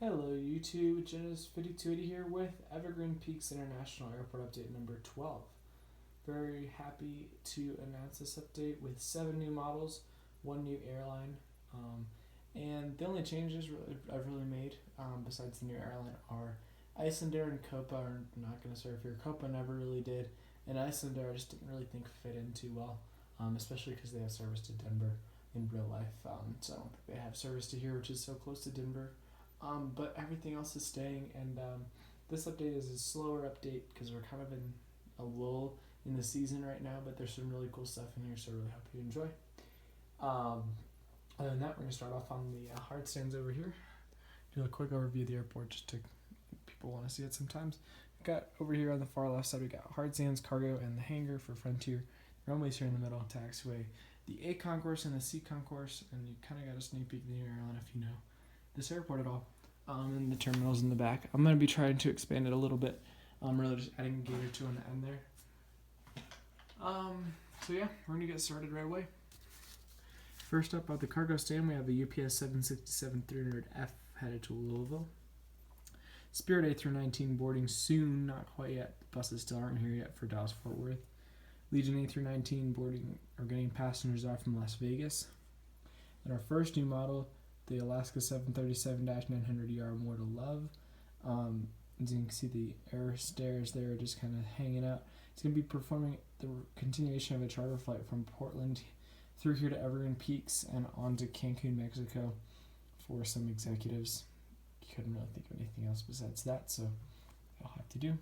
Hello YouTube, Genesis 5280 here with Evergreen Peaks International Airport update number 12. Very happy to announce this update with 7 new models, 1 new airline, and the only changes I've really made besides the new airline are Icelandair and Copa are not going to serve here. Copa never really did, and Icelandair I just didn't really think fit in too well, especially because they have service to Denver in real life, so I don't think they have service to here, which is so close to Denver. But everything else is staying, and this update is a slower update because we're kind of in a lull in the season right now, but there's some really cool stuff in here, so I really hope you enjoy. Other than that, we're going to start off on the hard stands over here. Do a quick overview of the airport just to people want to see it sometimes. We've got over here on the far left side, we got hard stands, cargo, and the hangar for Frontier. Runways here in the middle, taxiway, the A concourse and the C concourse, and you kind of got a sneak peek of the new airline if you know this airport at all. And the terminals in the back. I'm going to be trying to expand it a little bit. Really just adding a gate or two on the end there. So yeah, we're going to get started right away. First up at the cargo stand, we have the UPS 767-300F headed to Louisville. Spirit A319 boarding soon, not quite yet. The buses still aren't here yet for Dallas-Fort Worth. Legion A319 boarding or getting passengers off from Las Vegas. And our first new model, the Alaska 737-900ER More to Love. As you can see, the air stairs there just kind of hanging out. It's going to be performing the continuation of a charter flight from Portland through here to Evergreen Peaks and on to Cancun, Mexico for some executives. Couldn't really think of anything else besides that, so I'll have to do.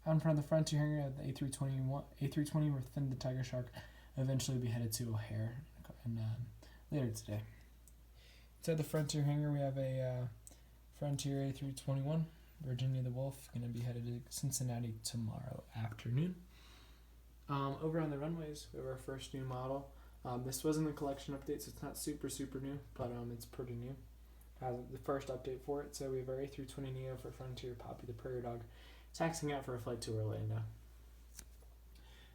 Out in front of the Frontier hangar, the A320 with Finn the Tiger Shark eventually will be headed to O'Hare and later today. Inside the Frontier hangar, we have a Frontier A321, Virginia the Wolf, going to be headed to Cincinnati tomorrow afternoon. Over on the runways, we have our first new model. This wasn't the collection update, so it's not super new, but it's pretty new. The first update for it, so we have our A320neo for Frontier Poppy the Prairie Dog, taxiing out for a flight to Orlando.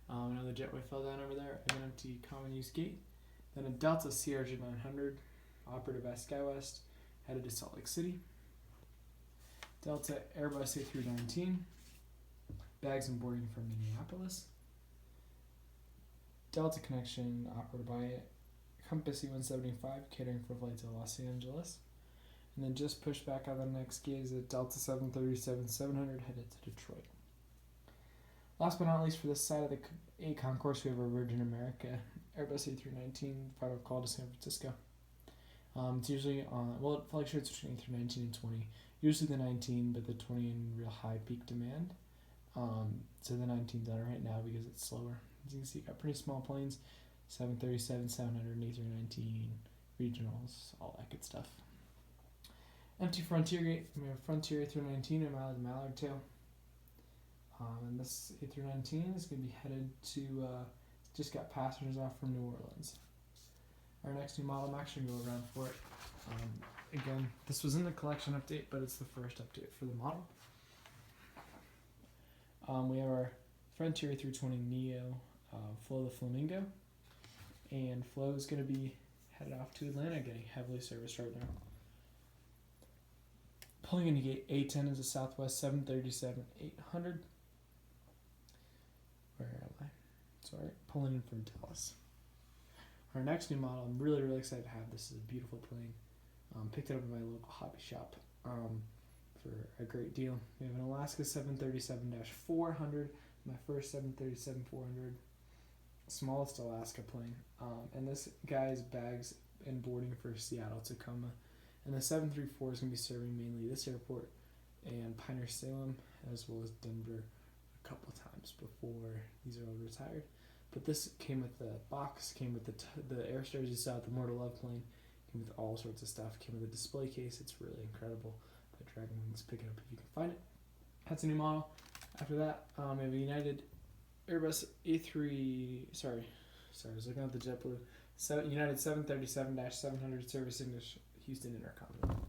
Another jetway fell down over there, an empty common use gate. Then a Delta CRJ 900, operative by SkyWest, headed to Salt Lake City. Delta Airbus A319, bags and boarding from Minneapolis. Delta Connection, operated by Compass E175, catering for flight to Los Angeles. And then just pushed back on the next gate is a Delta 737-700 headed to Detroit. Last but not least, for this side of the A concourse, we have our Virgin America Airbus A319 final call to San Francisco. It's usually on, well, it fluctuates between A319 and 20. Usually the 19, but the 20 in real high peak demand. So the 19's on it right now because it's slower. As you can see, got pretty small planes, 737, 700, and A319, regionals, all that good stuff. Empty Frontier gate, we have Frontier A319 and Mallard tail. And this A319 is going to be headed to, just got passengers off from New Orleans. Our next new model, I'm actually going to go around for it. Again, this was in the collection update, but it's the first update for the model. We have our Frontier A320neo, Flo the Flamingo. And Flo is going to be headed off to Atlanta, getting heavily serviced right now. Pulling into gate A10 is a Southwest 737-800. Where am I? Sorry, pulling in from Dallas. Our next new model, I'm really excited to have. This is a beautiful plane. Picked it up in my local hobby shop for a great deal. We have an Alaska 737-400, my first 737-400, smallest Alaska plane. And this guy's bags and boarding for Seattle, Tacoma. And the 734 is going to be serving mainly this airport and Pioneer-Salem, as well as Denver a couple of times before these are all retired. But this came with the box, came with the air stairs you saw at the More to Love plane, came with all sorts of stuff, came with a display case. It's really incredible. But Dragon Wings, pick it up if you can find it. That's a new model. After that, we have a United Airbus sorry, I was looking at the JetBlue. United 737-700 servicing to Houston Intercontinental.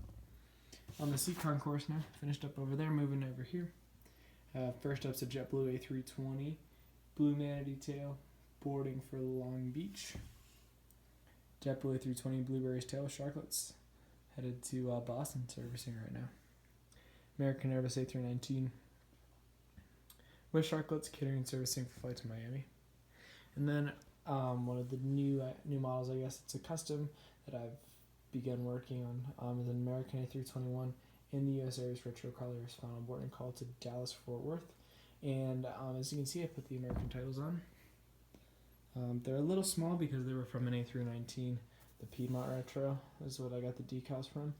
On the C concourse now, finished up over there, moving over here. First up's a JetBlue A320, Blue Manatee tail, boarding for Long Beach. JetBlue A320 Blueberries tail, Sharklets, headed to Boston servicing right now. American Airbus A319 with Sharklets catering servicing for flight to Miami. And then one of the new models, I guess it's a custom that I've begun working on, is an American A321 in the U.S. Airways Retro Colors final boarding call to Dallas Fort Worth. And as you can see, I put the American titles on. They're a little small because they were from an A319. The Piedmont Retro is what I got the decals from.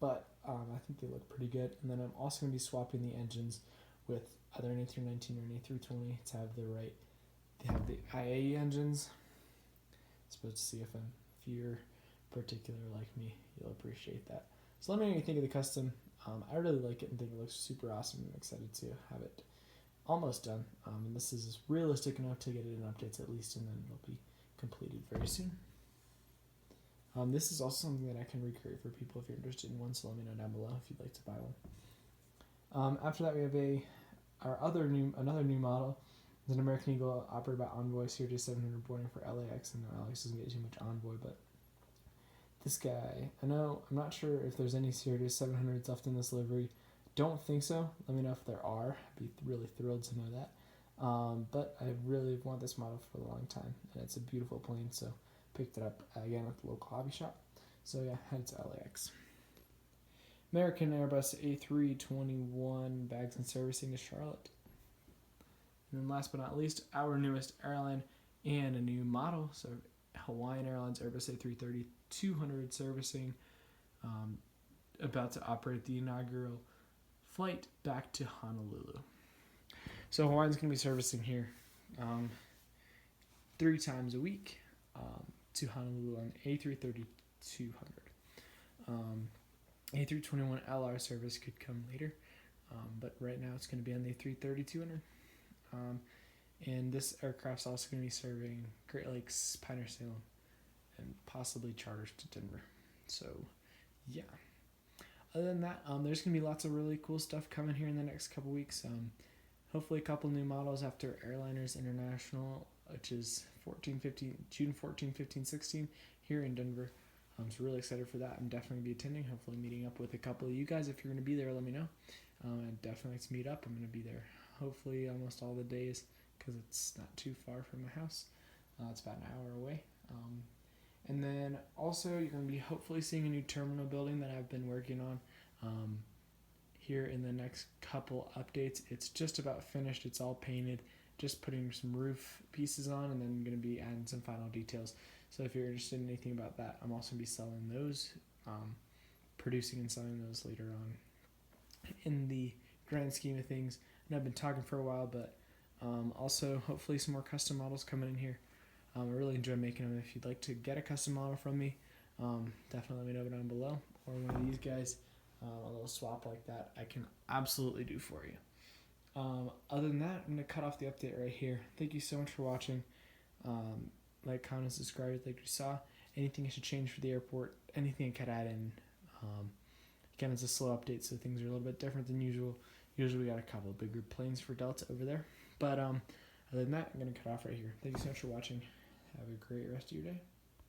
But I think they look pretty good. And then I'm also going to be swapping the engines with either an A319 or an A320 to have they have the IA engines. I'm supposed to see if you're particular like me, you'll appreciate that. So let me know what you think of the custom. I really like it and think it looks super awesome. I'm excited to have it almost done. And this is realistic enough to get it in updates at least, and then it'll be completed very soon. This is also something that I can recreate for people if you're interested in one, so let me know down below if you'd like to buy one. After that, we have another new model. It's an American Eagle operated by Envoy Series 700 boarding for LAX. I know LAX doesn't get too much Envoy, but this guy, I'm not sure if there's any Series 700s left in this livery. Don't think so. Let me know if there are. I'd be really thrilled to know that. But I really want this model for a long time, and it's a beautiful plane, so picked it up again at the local hobby shop. So yeah, headed to LAX. American Airbus A321 bags and servicing to Charlotte. And then last but not least, our newest airline and a new model. So Hawaiian Airlines Airbus A330-200 servicing, about to operate the inaugural flight back to Honolulu. So Hawaiian's going to be servicing here 3 times a week to Honolulu on A330-200. A321LR service could come later, but right now it's going to be on the A330-200. And this aircraft's also going to be serving Great Lakes, Pioneer Salem, and possibly charters to Denver. So, yeah. Other than that, there's going to be lots of really cool stuff coming here in the next couple weeks. Hopefully a couple new models after Airliners International, which is June 14, 15, 16 here in Denver. I'm just really excited for that. I'm definitely going to be attending, hopefully meeting up with a couple of you guys. If you're going to be there, let me know. I'd definitely like to meet up. I'm going to be there hopefully almost all the days because it's not too far from my house. It's about an hour away. And then also you're going to be hopefully seeing a new terminal building that I've been working on here in the next couple updates. It's just about finished. It's all painted. Just putting some roof pieces on, and then going to be adding some final details. So if you're interested in anything about that, I'm also going to be selling those, producing and selling those later on in the grand scheme of things. And I've been talking for a while, but also hopefully some more custom models coming in here. I really enjoy making them. If you'd like to get a custom model from me, definitely let me know down below. Or one of these guys, a little swap like that, I can absolutely do for you. Other than that, I'm going to cut off the update right here. Thank you so much for watching. Like, comment, subscribe like you saw. Anything I should change for the airport, anything I could add in. Again, it's a slow update, so things are a little bit different than usual. Usually we got a couple of bigger planes for Delta over there. But other than that, I'm going to cut off right here. Thank you so much for watching. Have a great rest of your day.